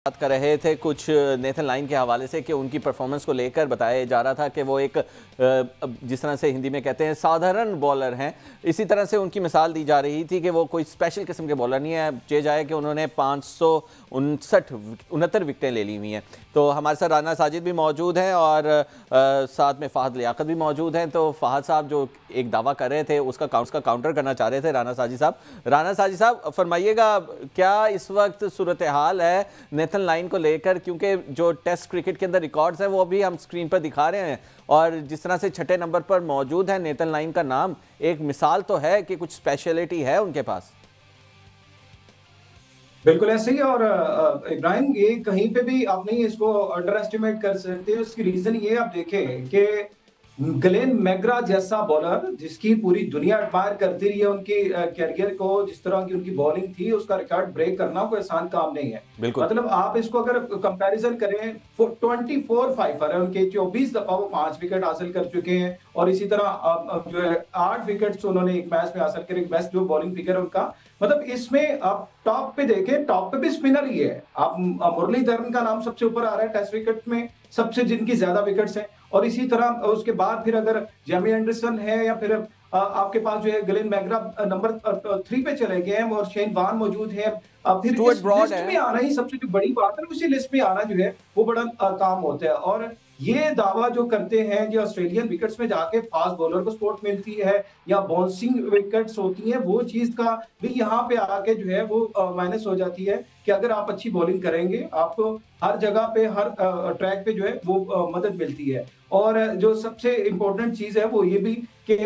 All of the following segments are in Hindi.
बात कर रहे थे कुछ नेथन लाइन के हवाले से कि उनकी परफॉर्मेंस को लेकर बताया जा रहा था कि वो एक जिस तरह से हिंदी में कहते हैं साधारण बॉलर हैं। इसी तरह से उनकी मिसाल दी जा रही थी कि वो कोई स्पेशल किस्म के बॉलर नहीं है। जे जाए कि उन्होंने 569 विकेटें ले ली हुई हैं। तो हमारे साथ राना साजिद भी मौजूद हैं और साथ में फ़हद लियाकत भी मौजूद हैं। तो फ़हद साहब जो एक दावा कर रहे थे उसका काउंटर करना चाह रहे थे राना साजिद साहब फरमाइएगा, क्या इस वक्त सूरत हाल है नेथन लाइन को लेकर, क्योंकि जो टेस्ट क्रिकेट के अंदर रिकॉर्ड्स हैं वो भी हम स्क्रीन पर दिखा रहे हैं और जिस तरह से छठे नंबर पर मौजूद है नेथन लाइन का नाम, एक मिसाल तो है कि कुछ स्पेशलिटी है उनके पास। बिल्कुल ऐसे ही। और इब्राहिम, ये कहीं पे भी आप नहीं इसको अंडर एस्टिमेट कर सकते। उसकी रीजन ये आप देखें कि ग्लेन मैग्रा जैसा बॉलर जिसकी पूरी दुनिया एडमायर करती रही है उनकी कैरियर को, जिस तरह की उनकी बॉलिंग थी, उसका रिकॉर्ड ब्रेक करना कोई आसान काम नहीं है। मतलब आप इसको अगर कंपैरिजन करें, 24 फाइफर है उनके, 24 दफा वो 5 विकेट हासिल कर चुके हैं और इसी तरह जो है 8 विकेट्स उन्होंने एक मैच में हासिल करे। बेस्ट जो बॉलिंग फिगर है उनका, मतलब इसमें आप टॉप पे देखें, टॉप पे भी स्पिनर ही है। आप मुरलीधरन का नाम सबसे ऊपर आ रहा है टेस्ट विकेट में, सबसे जिनकी ज्यादा विकेट्स हैं। और इसी तरह उसके बाद फिर अगर जेमी एंडरसन है या फिर आपके पास जो है ग्लेन मैग्रा नंबर 3 पे चले गए हैं और शेन वॉर्न मौजूद है। फिर इस लिस्ट में आना ही सबसे जो बड़ी बात है, उसी लिस्ट में आना जो है वो बड़ा काम होता है। और ये दावा जो करते हैं जो ऑस्ट्रेलियन विकेट्स में जाके फास्ट बॉलर को स्पोर्ट मिलती है या बाउंसिंग विकेट्स होती हैं, वो चीज का भी यहाँ पे आके जो है वो माइनस हो जाती है कि अगर आप अच्छी बॉलिंग करेंगे आपको हर जगह पे हर ट्रैक पे जो है वो मदद मिलती है। और जो सबसे इंपॉर्टेंट चीज है वो ये भी कि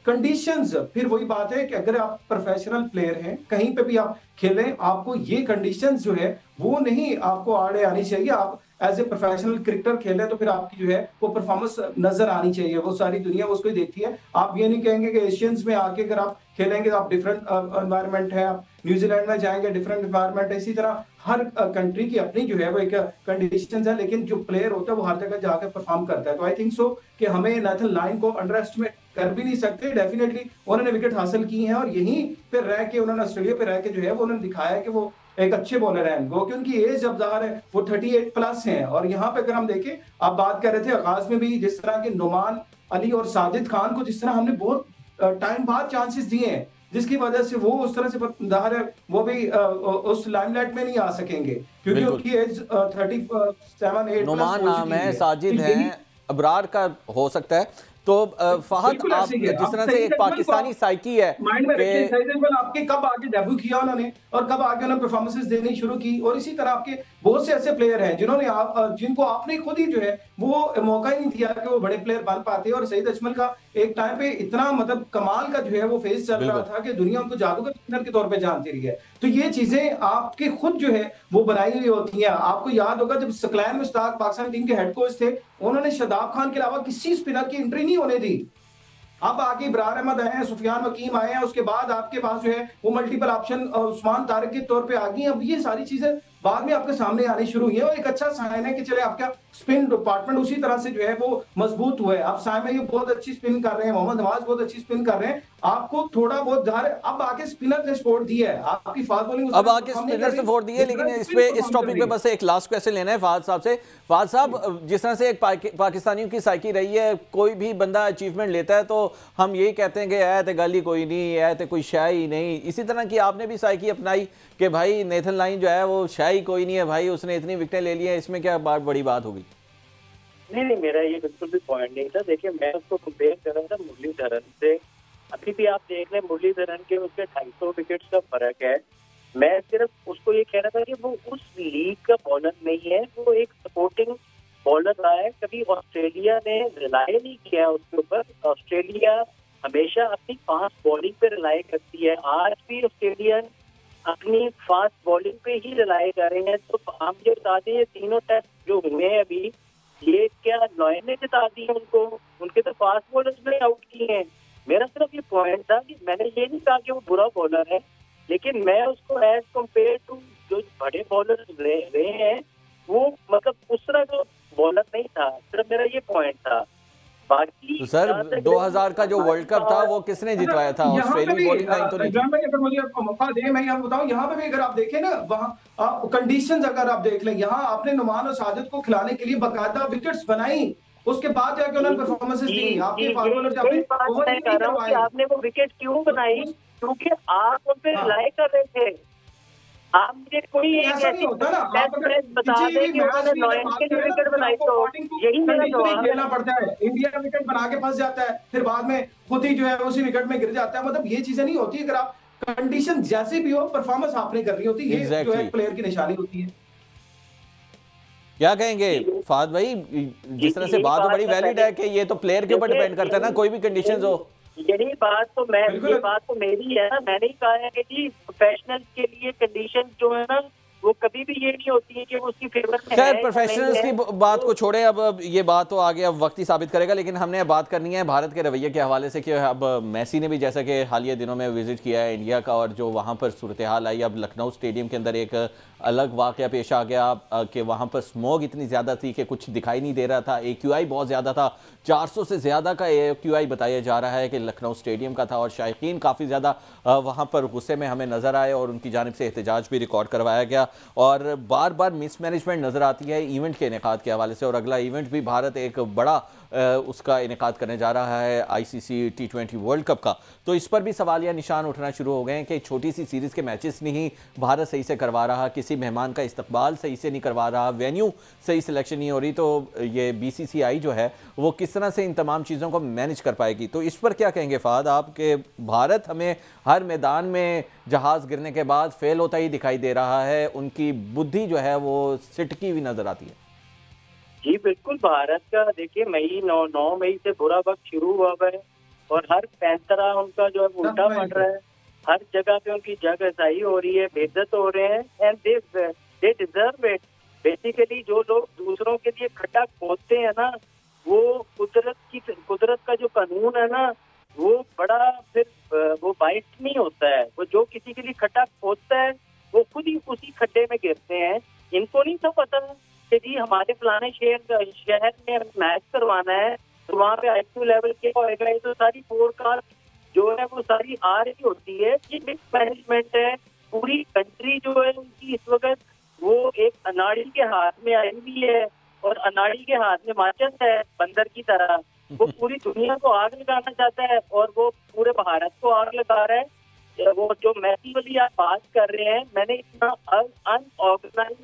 कंडीशंस, फिर वही बात है कि अगर आप प्रोफेशनल प्लेयर हैं, कहीं पे भी आप खेलें, आपको ये कंडीशंस जो है वो नहीं आपको आड़े आनी चाहिए। आप एज ए प्रोफेशनल क्रिकेटर खेले तो फिर आपकी जो है वो परफॉर्मेंस नजर आनी चाहिए। वो सारी दुनिया उसको ही देखती है। आप ये नहीं कहेंगे कि एशियंस में आके अगर आप खेलेंगे तो आप डिफरेंट एनवायरनमेंट है, आप न्यूजीलैंड में जाएंगे डिफरेंट एनवायरनमेंट है। इसी तरह हर कंट्री की अपनी जो है वो एक कंडीशंस है, लेकिन जो प्लेयर होता है वो हर जगह जाकर परफॉर्म करता है। तो आई थिंक सो कि हमें नेथन लाइन को अंडर एस्टिमेट कर भी नहीं सकते। डेफिनेटली उन्होंने विकेट हासिल की है और यहीं पे रह के उन्होंने ऑस्ट्रेलिया पे रह के जो है वो उन्होंने दिखाया है कि वो एक अच्छे बॉलर हैं। वो कि उनकी एज अब ज़ाहिर है वो 38 प्लस हैं। और यहाँ पे अगर हम देखें, आप बात कर रहे थे आगाज में भी, जिस तरह के नुमान अली और साजिद खान को जिस तरह हमने बहुत टाइम बाद चांसेस दिए हैं, जिसकी वजह से वो उस तरह से ज़ाहिर है वो भी उस लाइमलाइट में नहीं आ सकेंगे क्योंकि उनकी एज 37-8 नुमान नाम है, साजिद हैं, अबरार का हो सकता है। तो फहद, आप जिस तरह से एक पाकिस्तानी साइकी है माइंड में रखिए, आपके कब आगे डेब्यू किया उन्होंने और कब आगे उन्होंने परफॉर्मेंसेस देनी शुरू की। और इसी तरह आपके बहुत से ऐसे प्लेयर हैं जिन्होंने जिनको आपने खुद ही जो है वो मौका ही नहीं दिया कि वो बड़े प्लेयर बन पाते। और सईद अजमल का एक टाइम पे इतना मतलब कमाल का जो है वो फेस चल रहा था कि दुनिया उनको जादूगर स्पिनर के तौर पे जानती रही है। तो ये चीजें आपके खुद जो है वो बनाई हुई होती हैं। आपको याद होगा जब सकलैन मुश्ताक पाकिस्तान टीम के हेड कोच थे, उन्होंने शादाब खान के अलावा किसी स्पिनर की एंट्री नहीं होने दी। अब आगे इब्रार अहमद आए हैं, सुफियान वकीम आए हैं, उसके बाद आपके पास जो है वो मल्टीपल ऑप्शन उस्मान तारिक के तौर पे आ गई। अब ये सारी चीजें बाद में आपके सामने आनी शुरू हुई है और एक अच्छा साइन है कि चले आपका स्पिन डिपार्टमेंट उसी तरह से जो है वो मजबूत हुआ है। आप साइम ये बहुत अच्छी स्पिन कर रहे हैं, मोहम्मद नवाज बहुत अच्छी स्पिन कर रहे हैं, आपको थोड़ा बहुत धार अब आके स्पिनर ने सपोर्ट दिया है, आपकी फास्ट बॉलिंग अब आके स्पिनर सपोर्ट दिए। लेकिन इस टॉपिक पे बस एक लास्ट क्वेश्चन लेना है फहद साहब से। फहद साहब, जिस तरह से एक पाकिस्तानियों की साइकी रही है, कोई भी बंदा अचीवमेंट लेता है तो हम यही कहते हैं कि ऐ तो गल ही कोई नहीं, ऐ तो कोई शाही ही नहीं। इसी तरह की आपने भी साइकी अपनाई कि भाई नेथन लाइन जो है वो शाही कोई नहीं है, भाई उसने इतनी विकेटें ले ली है, इसमें क्या बड़ी बात होगी? नहीं, मेरा ये बिल्कुल भी पॉइंट नहीं था। देखिए, मैं उसको कंपेयर कर रहा था मुरलीधरन से। अभी भी आप देख लें, मुरलीधरन के उसके 250 विकेट्स का फर्क है। मैं सिर्फ उसको ये कह रहा था कि वो उस लीग का बॉलर नहीं है, वो एक सपोर्टिंग बॉलर रहा है। कभी ऑस्ट्रेलिया ने रिलाय नहीं किया उसके ऊपर। ऑस्ट्रेलिया हमेशा अपनी फास्ट बॉलिंग पे रिलाय करती है। आज भी ऑस्ट्रेलियन अपनी फास्ट बॉलिंग पे ही रिलाय कर रहे हैं। तो हम ये बता दें, ये तीनों टेस्ट जो हुए हैं अभी, ये क्या नॉयन ने जिता दी है उनको? उनके तो फास्ट बॉलर्स में आउट किए हैं। मेरा सिर्फ ये पॉइंट था कि मैंने ये नहीं कहा कि वो बुरा बॉलर है, लेकिन मैं उसको एज कम्पेयर टू जो बड़े बॉलर रहे हैं वो मतलब उस तरह का बॉलर नहीं था। सिर्फ मेरा ये पॉइंट था। बाकी तो सर 2000 का जो वर्ल्ड कप था वो किसने जितवाया था? ऑस्ट्रेलियाई बॉलिंग लाइन तो नहीं थी। भाई अगर मुझे आपको मौका दे, मैं यहाँ बताऊं, यहाँ पे भी अगर आप देखें ना, वहाँ कंडीशंस अगर आप देख लें, यहाँ आपने नुमान और साजिद को खिलाने के लिए बाकायदा विकेट्स बनाई, उसके बाद जाके उन्होंने परफॉर्मेंसेस दी। आपके फार्मूलर आपने वो विकेट क्यों बनाई? क्योंकि आप उन पे रिलाई कर रहे थे। आप मुझे कोई ऐसा नहीं होता ना, आप अगर बता दें कि उन्होंने लॉयंस के लिए विकेट बनाई, तो यही मेरा जवाब खेलना पड़ता है। इंडिया विकेट बना के फंस जाता है, फिर बाद में खुद ही जो है उसी विकेट में गिर जाता है। मतलब ये चीजें नहीं होती। अगर आप कंडीशन जैसे भी हो, परफॉर्मेंस आपने करनी होती है। ये जो है प्लेयर की निशानी होती है। क्या कहेंगे फाहद भाई, जिस तरह से बात हो बड़ी वैलिड है कि ये तो प्लेयर के ऊपर डिपेंड करता है ना, कोई भी कंडीशंस हो। यही बात तो मेरी है ना। मैंने ही कहा है कि जी प्रोफेशनल के लिए कंडीशन जो है ना, वो कभी भी ये नहीं होती है कि वो उसकी फेवर में खैर प्रोफेशनल्स की बात को छोड़े, अब ये बात तो आगे अब वक्त ही साबित करेगा, लेकिन हमने बात करनी है भारत के रवैये के हवाले से कि अब मेसी ने भी जैसा कि हालिया दिनों में विजिट किया है इंडिया का, और जो वहाँ पर सूरत हाल आई, अब लखनऊ स्टेडियम के अंदर एक अलग वाक़या पेश आ गया कि वहाँ पर स्मोक इतनी ज़्यादा थी कि कुछ दिखाई नहीं दे रहा था। AQI बहुत ज़्यादा था, 400 से ज़्यादा का AQI बताया जा रहा है कि लखनऊ स्टेडियम का था, और शायकीन काफ़ी ज़्यादा वहाँ पर गुस्से में हमें नज़र आए और उनकी जानिब से एहतजाज भी रिकॉर्ड करवाया गया, और बार बार मिसमैनेजमेंट नज़र आती है इवेंट के इनेकाद के हवाले से। और अगला इवेंट भी भारत एक बड़ा उसका इनेकाद करने जा रहा है ICC T20 वर्ल्ड कप का, तो इस पर भी सवालिया निशान उठना शुरू हो गए हैं कि छोटी सी सीरीज़ के मैचेस नहीं भारत सही से करवा रहा, किसी मेहमान का इस्तकबाल सही से नहीं करवा रहा, वेन्यू सही सिलेक्शन नहीं हो रही, तो ये BCCI जो है वो किस तरह से इन तमाम चीज़ों को मैनेज कर पाएगी। तो इस पर क्या कहेंगे फाहद आप कि भारत हमें हर मैदान में जहाज़ गिरने के बाद फेल होता ही दिखाई दे रहा है, उनकी बुद्धि जो है वो सिटकी हुई नज़र आती है। जी बिल्कुल, भारत का देखिए 9 मई से बुरा वक्त शुरू हुआ है, और हर पैंतरा उनका जो है उल्टा पड़ रहा है। हर जगह पे उनकी जगहसाई हो रही है, बेइज्जत हो रहे हैं, and they deserve it. Basically जो लोग दूसरों के लिए खड्डा खोदते हैं ना, वो कुदरत का जो कानून है ना, वो बड़ा फिर वो बाइट नहीं होता है। वो जो किसी के लिए खड्डा खोदता है, वो खुद ही उसी खड्डे में गिरते हैं। इनको नहीं तो पता कि जी हमारे फलाने शहर में मैच करवाना है, तो वहाँ पे IQ लेवल क्या होएगा। ये तो सारी फोरकास्ट जो है वो सारी आ रही होती है। ये मिक्स मैनेजमेंट है। पूरी कंट्री जो है उनकी इस वक्त वो एक अनाड़ी के हाथ में आई हुई है, और अनाड़ी के हाथ में माचिस है बंदर की तरह। वो पूरी दुनिया को आग लगाना चाहता है, और वो पूरे भारत को आग लगा रहा है। वो जो मैसी वाली आप बात कर रहे हैं, मैंने इतना अनऑर्गेनाइज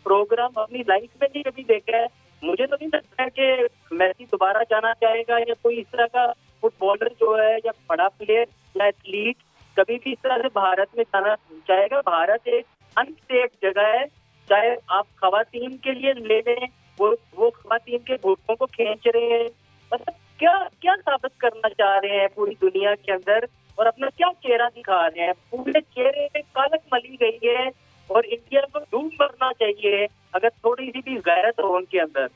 प्रोग्राम अपनी लाइफ में नहीं कभी देखा है। मुझे तो नहीं लगता है कि मैसी दोबारा जाना चाहेगा, या कोई इस तरह का फुटबॉलर जो है या बड़ा प्लेयर या एथलीट कभी भी इस तरह से भारत में जाना चाहेगा। भारत एक अनसेफ जगह है। चाहे आप खवातीन के लिए ले लें, वो खवातीन के घुटनों को खींच रहे हैं। मतलब क्या साबित करना चाह रहे हैं पूरी दुनिया के अंदर, और अपना क्या चेहरा दिखा रहे हैं। पूरे चेहरे में कालक मली गई है, और इंडिया को डूब मरना चाहिए अगर थोड़ी सी भी गैरत हो उनके अंदर।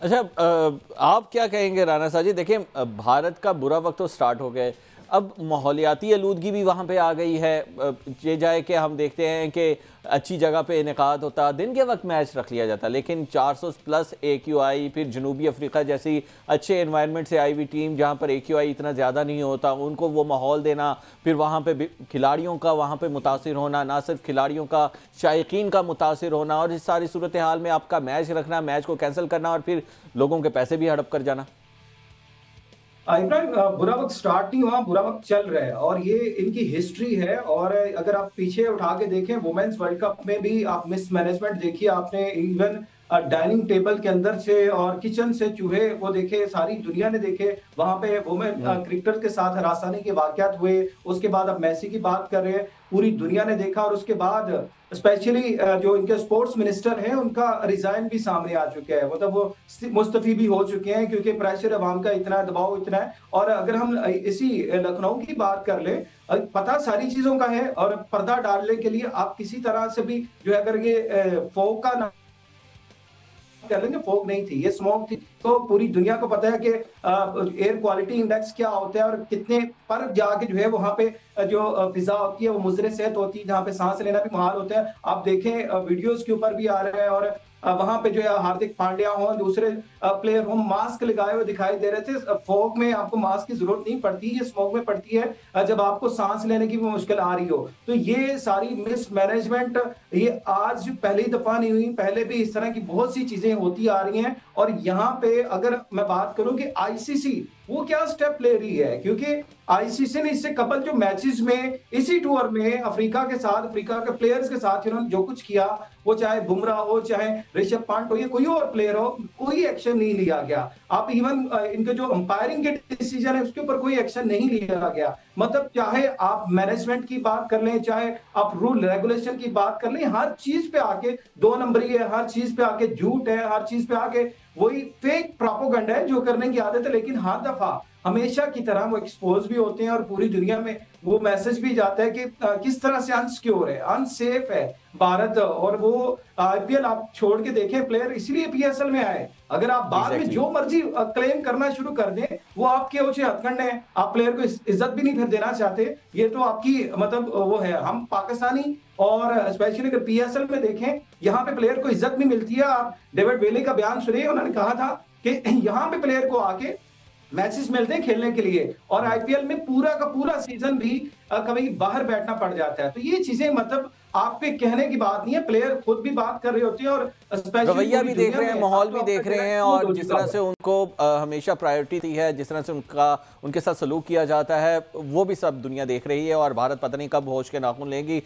अच्छा, आप क्या कहेंगे राना साजी? देखिए भारत का बुरा वक्त तो स्टार्ट हो गया, अब माहौलियाती आलूदगी भी वहाँ पे आ गई है। ये जाए कि हम देखते हैं कि अच्छी जगह पे इनेकाद होता, दिन के वक्त मैच रख लिया जाता, लेकिन 400+ AQI, फिर जनूबी अफ्रीका जैसी अच्छे एनवायरनमेंट से आई हुई टीम जहाँ पर AQI इतना ज़्यादा नहीं होता, उनको वो माहौल देना, फिर वहाँ पे खिलाड़ियों का वहाँ पे मुतासिर होना, ना सिर्फ खिलाड़ियों का शायकीन का मुतासिर होना, और इस सारी सूरत हाल में आपका मैच रखना, मैच को कैंसिल करना, और फिर लोगों के पैसे भी हड़प कर जाना। इमरान, बुरा वक्त स्टार्ट नहीं हुआ, बुरा वक्त चल रहा है, और ये इनकी हिस्ट्री है। और अगर आप पीछे उठा के देखें, वुमेन्स वर्ल्ड कप में भी आप मिसमैनेजमेंट देखिए आपने। इवन डाइनिंग टेबल के अंदर से और किचन से चूहे वो देखे, सारी दुनिया ने देखे। वहां पे वुमेन क्रिकेटर के साथ हरासाने के वाकयात हुए। उसके बाद अब मैसी की बात कर रहे हैं, पूरी दुनिया ने देखा। और उसके बाद स्पेशली जो इनके स्पोर्ट्स मिनिस्टर हैं, उनका रिजाइन भी सामने आ चुका है। मतलब वो मुस्तफी भी हो चुके हैं, क्योंकि प्रेशर अवाम का इतना, दबाव इतना है। और अगर हम इसी लखनऊ की बात कर ले, पता सारी चीजों का है, और पर्दा डालने के लिए आप किसी तरह से भी जो है, अगर ये फोक का कर लेंगे, फोक नहीं थी, ये स्मोक थी। तो पूरी दुनिया को पता है कि एयर क्वालिटी इंडेक्स क्या होता है, और कितने पर जाके जो है वहां पे जो फिजा होती है वो मुजरे सेहत होती है, जहाँ पे सांस लेना भी मुहाल होता है। आप देखें वीडियोस के ऊपर भी आ रहे हैं, और वहां पे जो है हार्दिक पांड्या हो, दूसरे प्लेयर हो, मास्क लगाए हुए दिखाई दे रहे थे। फॉग में आपको मास्क की जरूरत नहीं पड़ती, ये स्मोक में पड़ती है जब आपको सांस लेने की भी मुश्किल आ रही हो। तो ये सारी मिसमैनेजमेंट ये आज पहली दफा नहीं हुई, पहले भी इस तरह की बहुत सी चीजें होती आ रही हैं। और यहाँ पे अगर मैं बात करूं कि आईसीसी वो क्या स्टेप ले रही है, क्योंकि आईसीसी ने इससे कबल जो मैचेस में इसी टूर में अफ्रीका के साथ, अफ्रीका के प्लेयर्स के साथ इन्होंने जो कुछ किया, वो चाहे बुमराह हो, चाहे ऋषभ पंत हो या कोई और प्लेयर हो, कोई एक्शन नहीं लिया गया। आप इवन इनके जो अंपायरिंग के डिसीजन है उसके ऊपर कोई एक्शन नहीं लिया गया। मतलब चाहे आप मैनेजमेंट की बात कर लें, चाहे आप रूल रेगुलेशन की बात कर लें, हर चीज पे आके दो नंबरी है, हर चीज पे आके झूठ है, हर चीज पे आके वही फेक प्रोपेगेंडा है जो करने की आदत है। लेकिन हर दफा हमेशा की तरह वो एक्सपोज भी होते हैं और पूरी दुनिया में वो मैसेज भी जाता है कि किस तरह से अनसिक्योर है, अनसेफ है भारत। और वो आईपीएल आप छोड़ के देखें, प्लेयर इसलिए पीएसएल में आए। अगर आप बाद में जो मर्जी क्लेम करना शुरू कर दें, वो आपके ऊंचे हथकंड है, आप प्लेयर को इज्जत भी नहीं फिर देना चाहते। ये तो आपकी मतलब वो है। हम पाकिस्तानी और स्पेशली अगर पीएसएल में देखें, यहाँ पे प्लेयर को इज्जत नहीं मिलती है। आप डेविड वेली का बयान सुनिए, उन्होंने कहा था कि यहाँ पे प्लेयर को आके मैचेस मिलते हैं खेलने के लिए, और आईपीएल में पूरा का पूरा सीजन भी कभी बाहर बैठना पड़ जाता है। तो ये चीजें मतलब आप पे कहने की बात नहीं है, प्लेयर खुद भी बात कर रहे होते हैं और रवैया भी देख रहे हैं, माहौल भी देख रहे हैं, और जिस तरह से उनको हमेशा प्रायोरिटी दी है, जिस तरह से उनके साथ सलूक किया जाता है, वो भी सब दुनिया देख रही है। और भारत पता नहीं कब होश के नाखून लेगी।